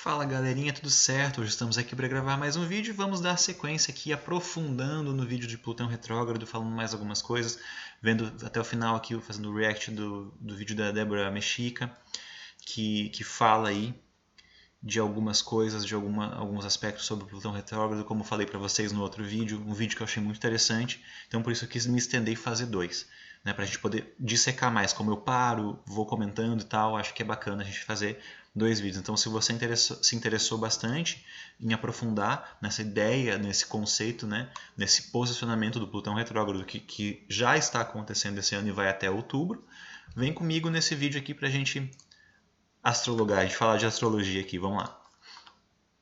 Fala galerinha, tudo certo? Hoje estamos aqui para gravar mais um vídeo e vamos dar sequência aqui, aprofundando no vídeo de Plutão retrógrado, falando mais algumas coisas, vendo até o final aqui, fazendo o react do vídeo da Débora Mexica, que fala aí de algumas coisas, de alguns aspectos sobre o Plutão retrógrado, como eu falei para vocês no outro vídeo, um vídeo que eu achei muito interessante, então por isso eu quis me estender e fazer dois, né, para a gente poder dissecar mais, como eu paro, vou comentando e tal, acho que é bacana a gente fazer dois vídeos. Então se você se interessou bastante em aprofundar nessa ideia, nesse conceito, né, nesse posicionamento do Plutão retrógrado que já está acontecendo esse ano e vai até outubro, vem comigo nesse vídeo aqui para a gente astrologar, a gente falar de astrologia aqui, vamos lá.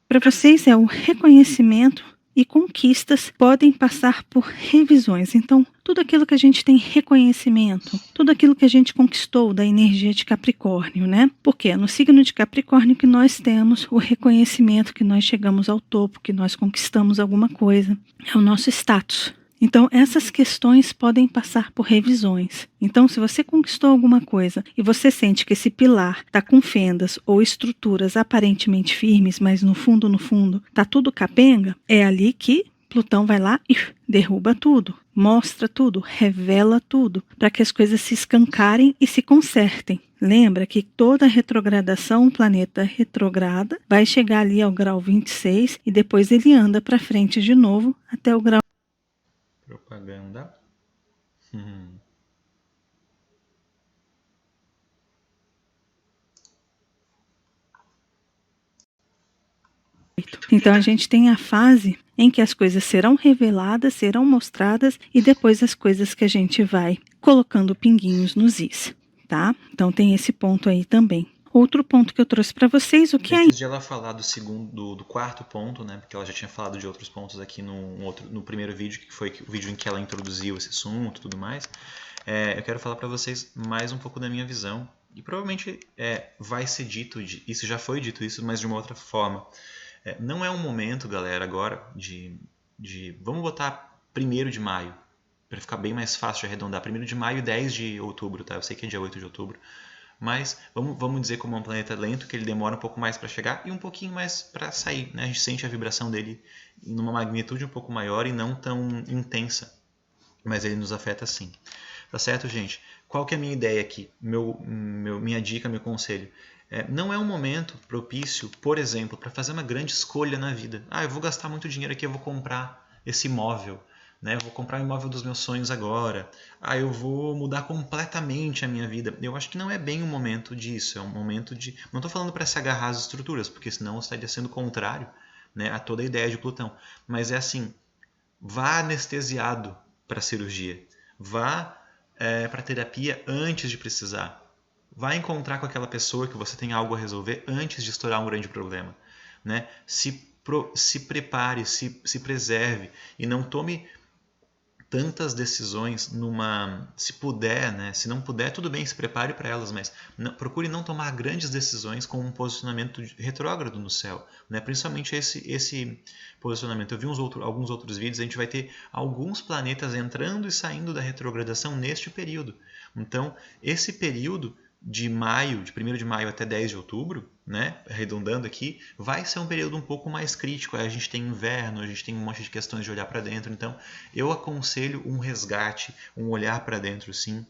Para vocês é o reconhecimento e conquistas podem passar por revisões. Então, tudo aquilo que a gente tem reconhecimento, tudo aquilo que a gente conquistou da energia de Capricórnio, né? Porque é no signo de Capricórnio que nós temos o reconhecimento, que nós chegamos ao topo, que nós conquistamos alguma coisa. É o nosso status. Então, essas questões podem passar por revisões. Então, se você conquistou alguma coisa e você sente que esse pilar está com fendas ou estruturas aparentemente firmes, mas no fundo, está tudo capenga, é ali que Plutão vai lá e derruba tudo, mostra tudo, revela tudo, para que as coisas se escancarem e se consertem. Lembra que toda retrogradação, um planeta retrograda, vai chegar ali ao grau 26 e depois ele anda para frente de novo até o grau Propaganda. Então a gente tem a fase em que as coisas serão reveladas, serão mostradas e depois as coisas que a gente vai colocando pinguinhos nos is, tá? Então tem esse ponto aí também. Outro ponto que eu trouxe para vocês, o que é... Antes de ela falar do quarto ponto, né, porque ela já tinha falado de outros pontos aqui no primeiro vídeo, que foi o vídeo em que ela introduziu esse assunto e tudo mais, eu quero falar para vocês mais um pouco da minha visão, e provavelmente vai ser dito, isso já foi dito isso, mas de uma outra forma. Não é um momento, galera, agora vamos botar 1º de maio, para ficar bem mais fácil de arredondar, 1º de maio e 10 de outubro, tá? Eu sei que é dia 8 de outubro, mas vamos dizer como é um planeta lento, que ele demora um pouco mais para chegar e um pouquinho mais para sair, né? A gente sente a vibração dele numa magnitude um pouco maior e não tão intensa, mas ele nos afeta sim. Tá certo, gente? Qual que é a minha ideia aqui? Minha dica, meu conselho? Não é um momento propício, por exemplo, para fazer uma grande escolha na vida. Eu vou gastar muito dinheiro aqui, eu vou comprar esse imóvel, né? Eu vou comprar o imóvel dos meus sonhos agora. Eu vou mudar completamente a minha vida. Eu acho que não é bem o momento disso. É um momento de... Não estou falando para se agarrar às estruturas, porque senão estaria sendo contrário, né, a toda a ideia de Plutão. Mas é assim, vá anestesiado para a cirurgia. Vá para a terapia antes de precisar. Vai encontrar com aquela pessoa que você tem algo a resolver antes de estourar um grande problema, né? Se prepare, se preserve e não tome tantas decisões se puder, né? Se não puder, tudo bem, se prepare para elas, mas procure não tomar grandes decisões com um posicionamento retrógrado no céu, né? Principalmente esse posicionamento. Eu vi alguns outros vídeos, a gente vai ter alguns planetas entrando e saindo da retrogradação neste período. Então, esse período de 1º de maio até 10 de outubro, né, arredondando aqui, vai ser um período um pouco mais crítico. A gente tem inverno, a gente tem um monte de questões de olhar para dentro, então eu aconselho um resgate, um olhar para dentro sim,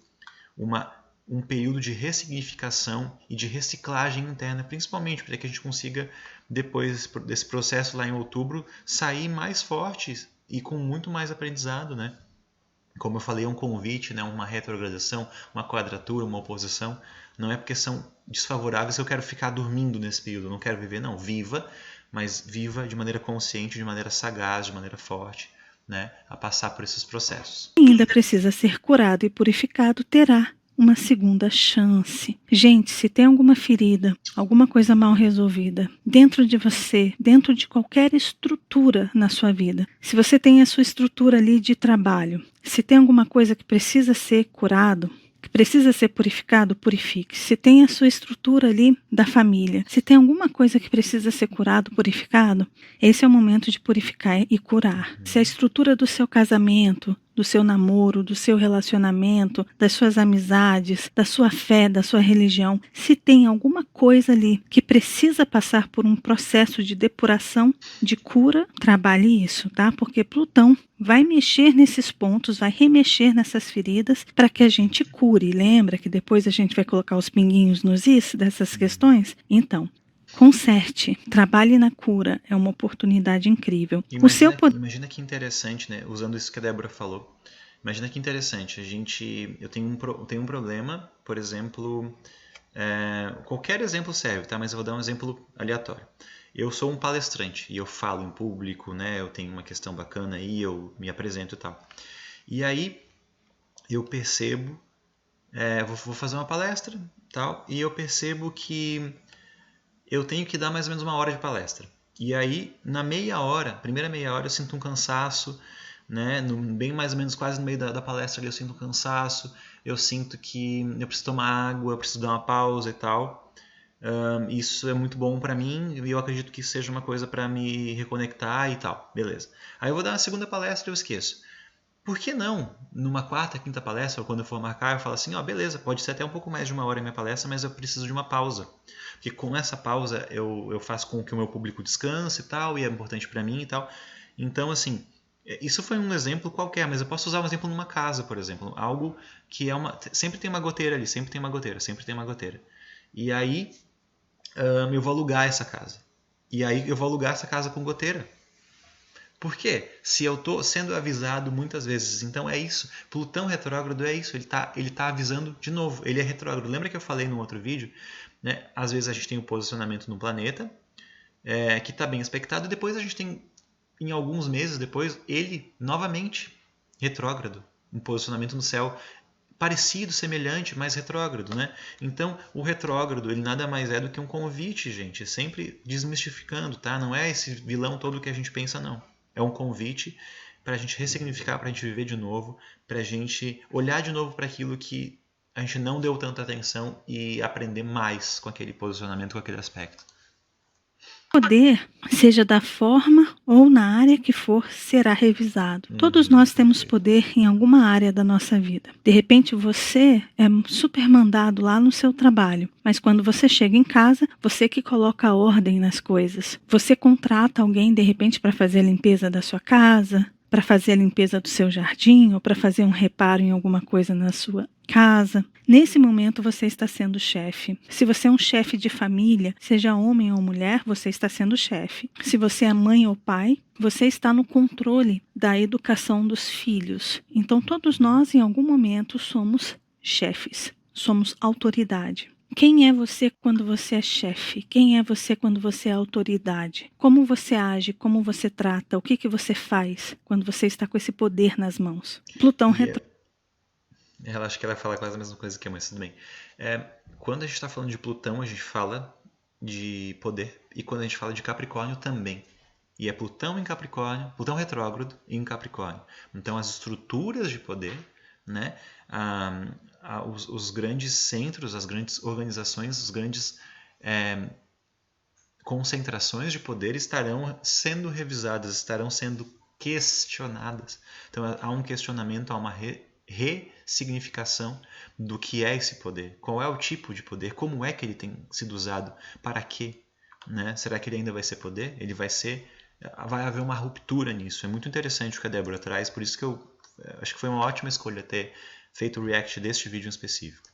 um período de ressignificação e de reciclagem interna, principalmente para que a gente consiga, depois desse processo lá em outubro, sair mais fortes e com muito mais aprendizado, né? Como eu falei, é um convite, né? Uma retrogradação, uma quadratura, uma oposição. Não é porque são desfavoráveis que eu quero ficar dormindo nesse período. Eu não quero viver, não. Viva, mas viva de maneira consciente, de maneira sagaz, de maneira forte, né? A passar por esses processos. Ainda precisa ser curado e purificado, terá uma segunda chance. Gente, se tem alguma ferida, alguma coisa mal resolvida dentro de você, dentro de qualquer estrutura na sua vida, se você tem a sua estrutura ali de trabalho, se tem alguma coisa que precisa ser curado, que precisa ser purificado, purifique. Se tem a sua estrutura ali da família, se tem alguma coisa que precisa ser curado, purificado, esse é o momento de purificar e curar. Se a estrutura do seu casamento, do seu namoro, do seu relacionamento, das suas amizades, da sua fé, da sua religião, se tem alguma coisa ali que precisa passar por um processo de depuração, de cura, trabalhe isso, tá? Porque Plutão vai mexer nesses pontos, vai remexer nessas feridas para que a gente cure. Lembra que depois a gente vai colocar os pinguinhos nos is dessas questões? Então, conserte, trabalhe na cura, é uma oportunidade incrível. Imagina que interessante, né? Usando isso que a Débora falou. Imagina que interessante. Eu tenho um problema, por exemplo, qualquer exemplo serve, tá? Mas eu vou dar um exemplo aleatório. Eu sou um palestrante e eu falo em público, né? Eu tenho uma questão bacana aí, eu me apresento e tal. E aí eu percebo, vou fazer uma palestra, tal, e eu percebo que eu tenho que dar mais ou menos 1 hora de palestra. E aí, na primeira meia hora, eu sinto um cansaço, né? Bem mais ou menos quase no meio da palestra ali, eu sinto um cansaço, eu sinto que eu preciso tomar água, eu preciso dar uma pausa e tal. Isso é muito bom para mim e eu acredito que seja uma coisa para me reconectar e tal. Beleza. Aí eu vou dar uma segunda palestra e eu esqueço. Por que não? Numa quarta, quinta palestra, ou quando eu for marcar, eu falo assim, beleza, pode ser até um pouco mais de 1 hora a minha palestra, mas eu preciso de uma pausa. Porque com essa pausa eu faço com que o meu público descanse e tal, e é importante para mim e tal. Então, assim, isso foi um exemplo qualquer, mas eu posso usar um exemplo numa casa, por exemplo. Algo que sempre tem uma goteira ali, sempre tem uma goteira. E aí eu vou alugar essa casa. E aí eu vou alugar essa casa com goteira. Por quê? Se eu estou sendo avisado muitas vezes, então é isso. Plutão retrógrado é isso, ele tá avisando de novo, ele é retrógrado. Lembra que eu falei no outro vídeo? Né? Às vezes a gente tem um posicionamento no planeta, que está bem aspectado, e depois a gente tem, em alguns meses depois, ele novamente retrógrado. Um posicionamento no céu parecido, semelhante, mas retrógrado, né? Então, o retrógrado, ele nada mais é do que um convite, gente, sempre desmistificando, tá? Não é esse vilão todo que a gente pensa, não. É um convite para a gente ressignificar, para a gente viver de novo, para a gente olhar de novo para aquilo que a gente não deu tanta atenção e aprender mais com aquele posicionamento, com aquele aspecto. Poder, seja da forma ou na área que for, será revisado. Todos nós temos poder em alguma área da nossa vida. De repente você é super mandado lá no seu trabalho, mas quando você chega em casa, você que coloca ordem nas coisas. Você contrata alguém de repente para fazer a limpeza da sua casa, para fazer a limpeza do seu jardim ou para fazer um reparo em alguma coisa na sua casa. Nesse momento você está sendo chefe. Se você é um chefe de família, seja homem ou mulher, você está sendo chefe. Se você é mãe ou pai, você está no controle da educação dos filhos. Então todos nós em algum momento somos chefes, somos autoridade. Quem é você quando você é chefe? Quem é você quando você é autoridade? Como você age? Como você trata? O que você faz quando você está com esse poder nas mãos? Plutão Ela acho que ela fala quase a mesma coisa que eu, mas tudo bem. Quando a gente está falando de Plutão, a gente fala de poder. E quando a gente fala de Capricórnio também. E é Plutão em Capricórnio, Plutão retrógrado em Capricórnio. Então as estruturas de poder, né? Os grandes centros, as grandes organizações, as grandes concentrações de poder estarão sendo revisadas, estarão sendo questionadas. Então há um questionamento, há uma ressignificação do que é esse poder, qual é o tipo de poder, como é que ele tem sido usado, para quê, né? Será que ele ainda vai ser poder? Vai haver uma ruptura nisso. É muito interessante o que a Débora traz, por isso que eu acho que foi uma ótima escolha ter feito o react deste vídeo em específico.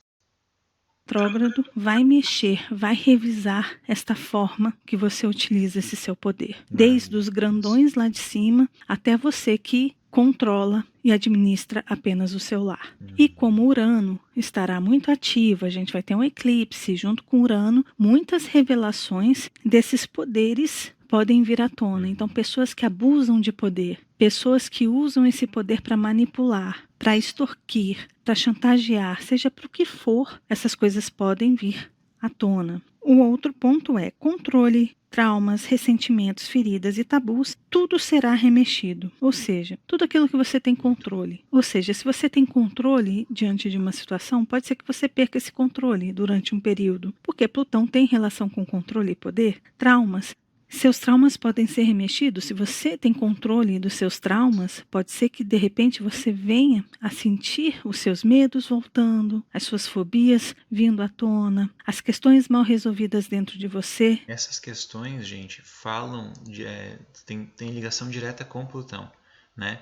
Retrógrado vai mexer, vai revisar esta forma que você utiliza esse seu poder. Desde os grandões lá de cima até você que controla e administra apenas o seu lar. E como Urano estará muito ativo, a gente vai ter um eclipse junto com Urano, muitas revelações desses poderes podem vir à tona. Então, pessoas que abusam de poder, pessoas que usam esse poder para manipular, para extorquir, para chantagear, seja para o que for, essas coisas podem vir à tona. O outro ponto é controle, traumas, ressentimentos, feridas e tabus, tudo será remexido. Ou seja, tudo aquilo que você tem controle. Ou seja, se você tem controle diante de uma situação, pode ser que você perca esse controle durante um período. Porque Plutão tem relação com controle e poder. Traumas Seus traumas podem ser remexidos. Se você tem controle dos seus traumas, pode ser que de repente você venha a sentir os seus medos voltando, as suas fobias vindo à tona, as questões mal resolvidas dentro de você. Essas questões, gente, falam tem ligação direta com Plutão, né?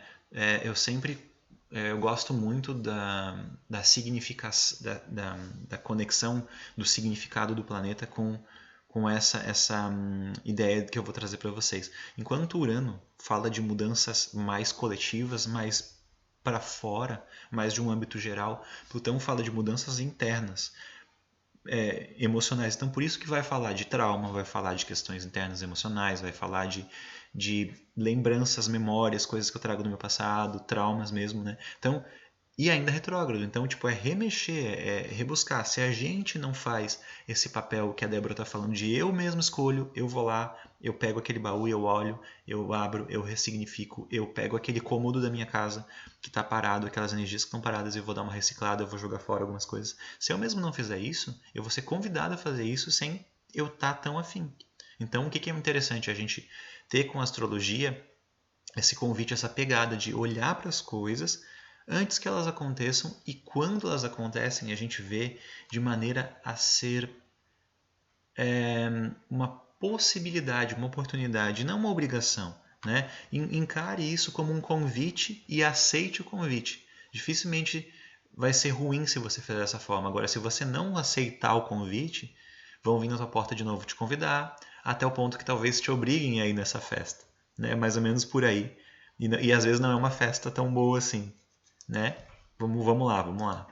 Eu gosto muito da significação, da conexão do significado do planeta com essa ideia que eu vou trazer para vocês. Enquanto Urano fala de mudanças mais coletivas, mais para fora, mais de um âmbito geral, Plutão fala de mudanças internas, emocionais. Então, por isso que vai falar de trauma, vai falar de questões internas emocionais, vai falar de lembranças, memórias, coisas que eu trago do meu passado, traumas mesmo, né? Então, e ainda retrógrado. Então, tipo, é remexer, é rebuscar. Se a gente não faz esse papel que a Débora está falando de eu mesmo escolho, eu vou lá, eu pego aquele baú e eu olho, eu abro, eu ressignifico, eu pego aquele cômodo da minha casa que está parado, aquelas energias que estão paradas, eu vou dar uma reciclada, eu vou jogar fora algumas coisas. Se eu mesmo não fizer isso, eu vou ser convidado a fazer isso sem eu estar tão afim. Então, o que é interessante a gente ter com a astrologia esse convite, essa pegada de olhar para as coisas antes que elas aconteçam, e quando elas acontecem a gente vê de maneira a ser uma possibilidade, uma oportunidade, não uma obrigação, né? Encare isso como um convite e aceite o convite. Dificilmente vai ser ruim se você fizer dessa forma. Agora, se você não aceitar o convite, vão vir na sua porta de novo te convidar, até o ponto que talvez te obriguem a ir nessa festa, né? Mais ou menos por aí. E às vezes não é uma festa tão boa assim, né? Vamos lá.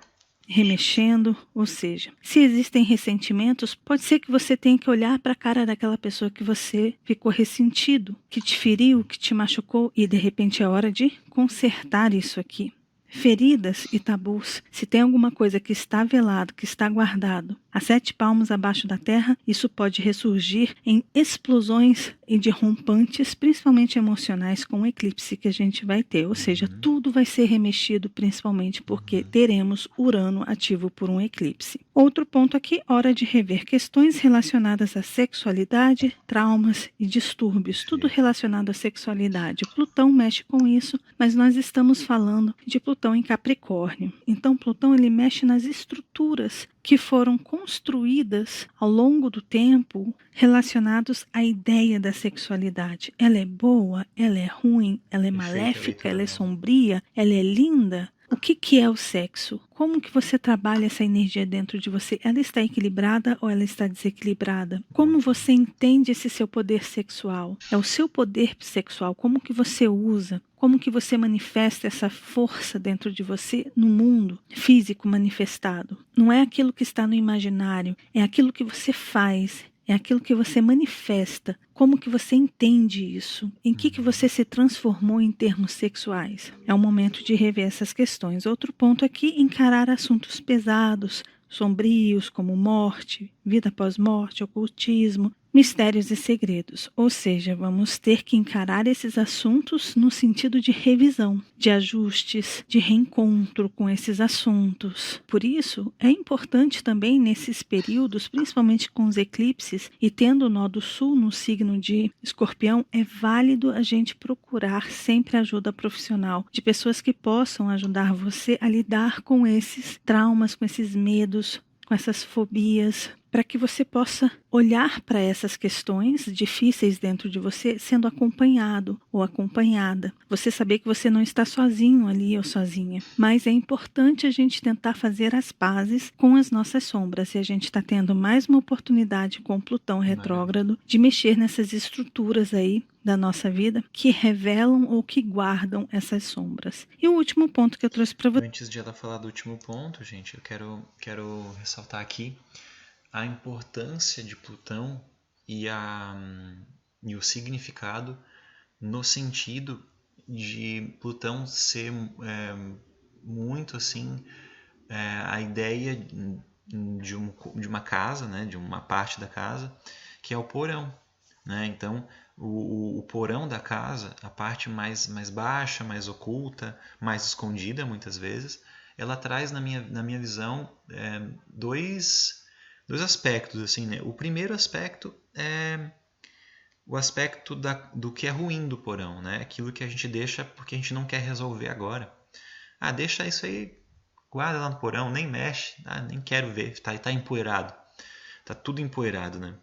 Remexendo, ou seja, se existem ressentimentos, pode ser que você tenha que olhar para a cara daquela pessoa que você ficou ressentido, que te feriu, que te machucou, e de repente é hora de consertar isso aqui. Feridas e tabus, se tem alguma coisa que está velado, que está guardado, a 7 palmos abaixo da terra, isso pode ressurgir em explosões e de rompantes, principalmente emocionais, com o eclipse que a gente vai ter. Ou seja, tudo vai ser remexido, principalmente porque teremos Urano ativo por um eclipse. Outro ponto aqui, hora de rever questões relacionadas à sexualidade, traumas e distúrbios, tudo relacionado à sexualidade. Plutão mexe com isso, mas nós estamos falando de Plutão em Capricórnio. Então, Plutão ele mexe nas estruturas que foram construídas ao longo do tempo relacionados à ideia da sexualidade. Ela é boa, ela é ruim, ela é maléfica, ela é sombria, ela é linda. O que é o sexo? Como que você trabalha essa energia dentro de você? Ela está equilibrada ou ela está desequilibrada? Como você entende esse seu poder sexual? É o seu poder sexual, como que você usa? Como que você manifesta essa força dentro de você no mundo físico manifestado? Não é aquilo que está no imaginário, é aquilo que você faz. É aquilo que você manifesta. Como que você entende isso? Em que você se transformou em termos sexuais? É o momento de rever essas questões. Outro ponto aqui, encarar assuntos pesados, sombrios, como morte, vida após morte, ocultismo, mistérios e segredos. Ou seja, vamos ter que encarar esses assuntos no sentido de revisão, de ajustes, de reencontro com esses assuntos. Por isso, é importante também nesses períodos, principalmente com os eclipses, e tendo o nó do sul no signo de Escorpião, é válido a gente procurar sempre ajuda profissional, de pessoas que possam ajudar você a lidar com esses traumas, com esses medos, com essas fobias, para que você possa olhar para essas questões difíceis dentro de você sendo acompanhado ou acompanhada. Você saber que você não está sozinho ali ou sozinha. Mas é importante a gente tentar fazer as pazes com as nossas sombras. E a gente está tendo mais uma oportunidade com Plutão retrógrado de mexer nessas estruturas aí da nossa vida que revelam ou que guardam essas sombras. E o último ponto que eu trouxe para você. Antes de ela falar do último ponto, gente, eu quero ressaltar aqui a importância de Plutão e o significado no sentido de Plutão ser muito assim a ideia de uma casa, né, de uma parte da casa, que é o porão, né? Então o porão da casa, a parte mais baixa, mais oculta, mais escondida muitas vezes, ela traz na minha visão dois aspectos assim, né? O primeiro aspecto é o aspecto do que é ruim do porão, né? Aquilo que a gente deixa porque a gente não quer resolver agora. Ah, deixa isso aí, guarda lá no porão, nem mexe, nem quero ver, tá empoeirado. Tá tudo empoeirado, né?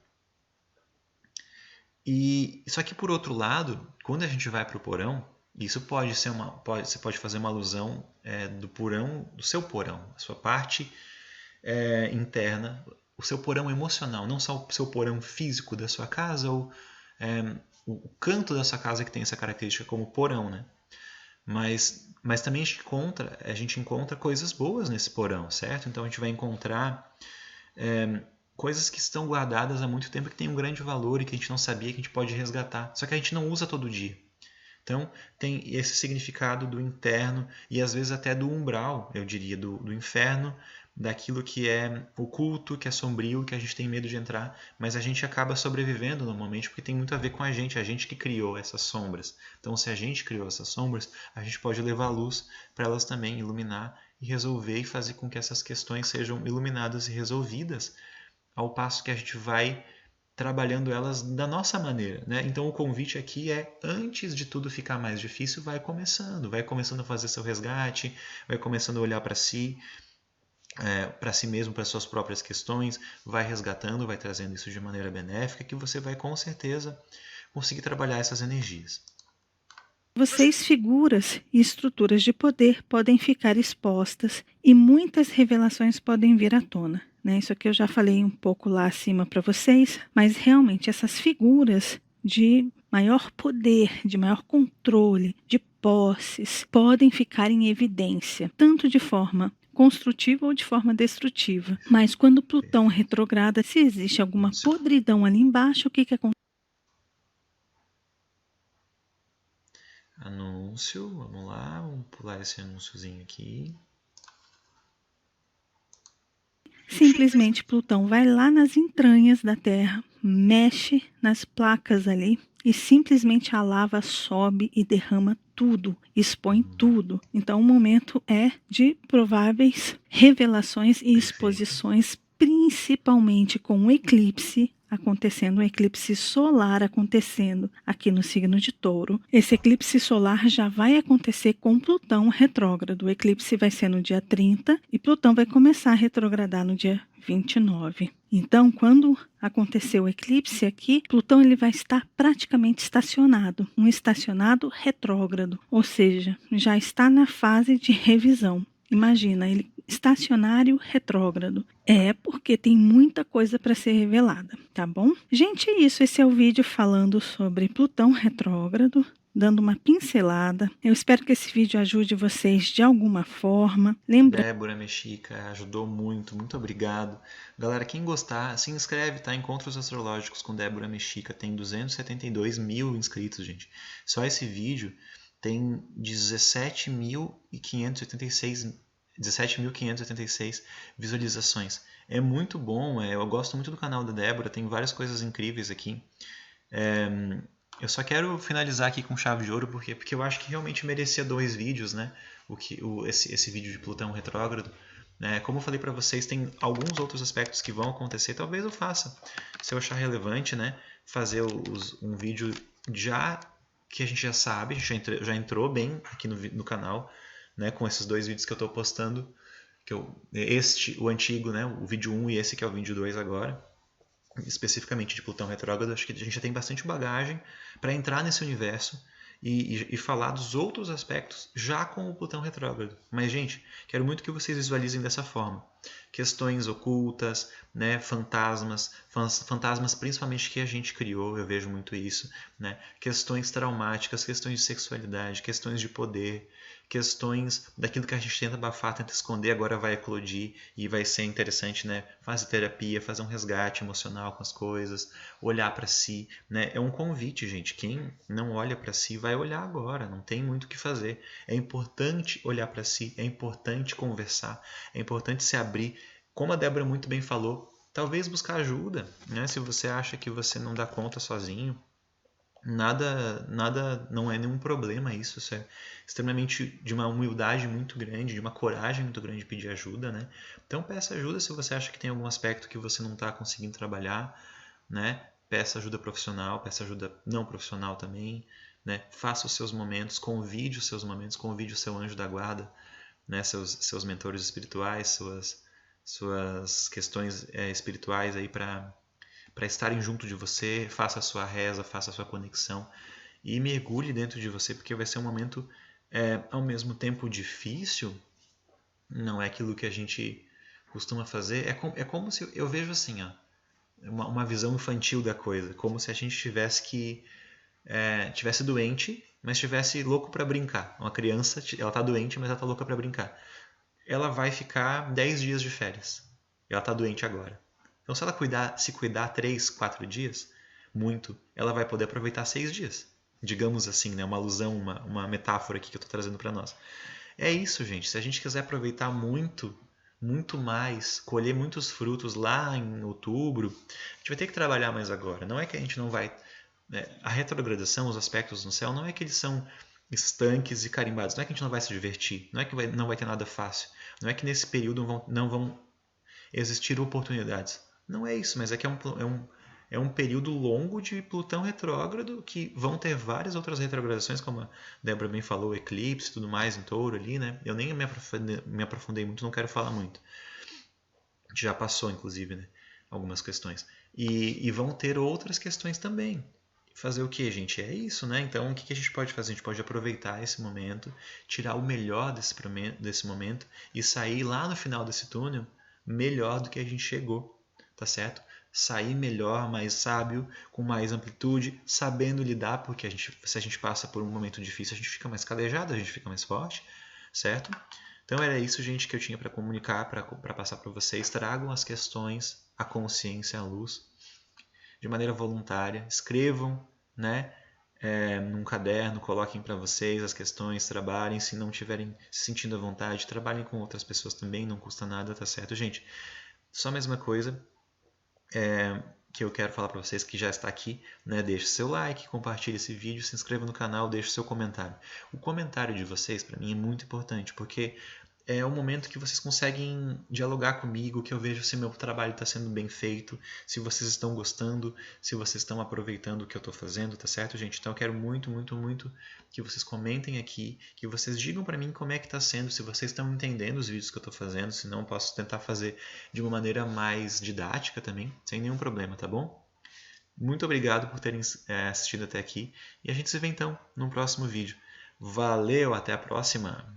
E só que por outro lado, quando a gente vai para o porão, isso pode ser você pode fazer uma alusão do porão, do seu porão, a sua parte interna, o seu porão emocional, não só o seu porão físico da sua casa ou o canto da sua casa que tem essa característica como porão, né? Mas também a gente encontra coisas boas nesse porão, certo? Então a gente vai encontrar coisas que estão guardadas há muito tempo que têm um grande valor e que a gente não sabia que a gente pode resgatar. Só que a gente não usa todo dia. Então tem esse significado do interno e às vezes até do umbral, eu diria, do inferno, daquilo que é oculto, que é sombrio, que a gente tem medo de entrar, mas a gente acaba sobrevivendo normalmente porque tem muito a ver com a gente que criou essas sombras. Então se a gente criou essas sombras, a gente pode levar luz para elas também, iluminar e resolver e fazer com que essas questões sejam iluminadas e resolvidas, ao passo que a gente vai trabalhando elas da nossa maneira, né? Então o convite aqui é, antes de tudo ficar mais difícil, vai começando a fazer seu resgate, vai começando a olhar para si mesmo, para suas próprias questões, vai resgatando, vai trazendo isso de maneira benéfica, que você vai com certeza conseguir trabalhar essas energias. Vocês, figuras e estruturas de poder, podem ficar expostas e muitas revelações podem vir à tona. Isso aqui eu já falei um pouco lá acima para vocês, mas realmente essas figuras de maior poder, de maior controle, de posses, podem ficar em evidência, tanto de forma construtiva ou de forma destrutiva. Mas quando Plutão retrograda, se existe alguma podridão ali embaixo, o que acontece? Anúncio, vamos lá, vamos pular esse anúnciozinho aqui. Simplesmente Plutão vai lá nas entranhas da Terra, mexe nas placas ali e simplesmente a lava sobe e derrama tudo, expõe tudo. Então o momento é de prováveis revelações e exposições, principalmente com o eclipse acontecendo, um eclipse solar acontecendo aqui no signo de Touro. Esse eclipse solar já vai acontecer com Plutão retrógrado. O eclipse vai ser no dia 30 e Plutão vai começar a retrogradar no dia 29. Então, quando acontecer o eclipse aqui, Plutão ele vai estar praticamente estacionado, um estacionado retrógrado, ou seja, já está na fase de revisão. Imagina, ele estacionário retrógrado. É porque tem muita coisa para ser revelada, tá bom? Gente, é isso. Esse é o vídeo falando sobre Plutão retrógrado, dando uma pincelada. Eu espero que esse vídeo ajude vocês de alguma forma. Débora Mexica ajudou muito, muito obrigado. Galera, quem gostar, se inscreve, tá? Encontros Astrológicos com Débora Mexica tem 272 mil inscritos, gente. Só esse vídeo tem 17.586 visualizações. É muito bom, eu gosto muito do canal da Débora, tem várias coisas incríveis aqui. Eu só quero finalizar aqui com chave de ouro, porque eu acho que realmente merecia 2 vídeos, né? Esse vídeo de Plutão retrógrado. Como eu falei para vocês, tem alguns outros aspectos que vão acontecer, talvez eu faça, se eu achar relevante, né? Fazer um vídeo já que a gente já sabe, a gente já entrou bem aqui no canal, né? Com esses 2 vídeos que eu estou postando, o antigo, né? O vídeo 1 e esse que é o vídeo 2 agora, especificamente de Plutão retrógrado. Acho que a gente já tem bastante bagagem para entrar nesse universo e falar dos outros aspectos já com o Plutão retrógrado. Mas, gente, quero muito que vocês visualizem dessa forma. Questões ocultas, né? Fantasmas principalmente que a gente criou, eu vejo muito isso, né? Questões traumáticas, questões de sexualidade, questões de poder, questões daquilo que a gente tenta abafar, tenta esconder, agora vai eclodir e vai ser interessante, né? Fazer terapia, fazer um resgate emocional com as coisas, olhar para si, né? É um convite, gente. Quem não olha para si vai olhar agora, não tem muito o que fazer. É importante olhar para si, é importante conversar, é importante se abrir. Como a Débora muito bem falou, talvez buscar ajuda, né? Se você acha que você não dá conta sozinho, nada não é nenhum problema isso é extremamente de uma humildade muito grande, de uma coragem muito grande de pedir ajuda, né? Então peça ajuda se você acha que tem algum aspecto que você não está conseguindo trabalhar, né? peça ajuda profissional, peça ajuda não profissional também, né? Faça os seus momentos, convide os seus momentos, convide o seu anjo da guarda, né? Seus mentores espirituais, suas questões espirituais aí para estarem junto de você. Faça a sua reza, faça a sua conexão e mergulhe dentro de você, porque vai ser um momento ao mesmo tempo difícil. Não é aquilo que a gente costuma fazer. É como se eu vejo assim, ó, uma visão infantil da coisa, como se a gente tivesse doente, mas estivesse louco para brincar. Uma criança, ela tá doente, mas ela tá louca para brincar. Ela vai ficar 10 dias de férias. Ela tá doente agora. Então, se ela se cuidar 3, 4 dias, muito, ela vai poder aproveitar 6 dias. Digamos assim, né? Uma alusão, uma metáfora aqui que eu estou trazendo para nós. É isso, gente. Se a gente quiser aproveitar muito, muito mais, colher muitos frutos lá em outubro, a gente vai ter que trabalhar mais agora. Não é que a gente não vai... A retrogradação, os aspectos no céu, não é que eles são estanques e carimbados. Não é que a gente não vai se divertir. Não é que não vai ter nada fácil. Não é que nesse período não vão existir oportunidades. Não é isso, mas é que é um período longo de Plutão retrógrado, que vão ter várias outras retrogradações, como a Débora bem falou, eclipse e tudo mais em touro ali, né? Eu nem me aprofundei muito, não quero falar muito. Já passou, inclusive, né? Algumas questões. E vão ter outras questões também. Fazer o que, gente? É isso, né? Então, o que a gente pode fazer? A gente pode aproveitar esse momento, tirar o melhor desse momento e sair lá no final desse túnel melhor do que a gente chegou, tá certo? Sair melhor, mais sábio, com mais amplitude, sabendo lidar, porque se a gente passa por um momento difícil, a gente fica mais calejado, a gente fica mais forte, certo? Então era isso, gente, que eu tinha para comunicar, para passar para vocês. Tragam as questões, a consciência, a luz, de maneira voluntária. Escrevam, né? Num caderno, coloquem para vocês as questões, trabalhem. Se não estiverem se sentindo à vontade, trabalhem com outras pessoas também, não custa nada, tá certo, gente? Só mais uma coisa que eu quero falar para vocês, que já está aqui, né? Deixe seu like, compartilhe esse vídeo, se inscreva no canal, deixe seu comentário. O comentário de vocês, para mim, é muito importante, porque é o momento que vocês conseguem dialogar comigo, que eu vejo se meu trabalho está sendo bem feito, se vocês estão gostando, se vocês estão aproveitando o que eu estou fazendo, tá certo, gente? Então eu quero muito, muito, muito que vocês comentem aqui, que vocês digam para mim como é que está sendo, se vocês estão entendendo os vídeos que eu estou fazendo, se não, posso tentar fazer de uma maneira mais didática também, sem nenhum problema, tá bom? Muito obrigado por terem assistido até aqui e a gente se vê então no próximo vídeo. Valeu, até a próxima!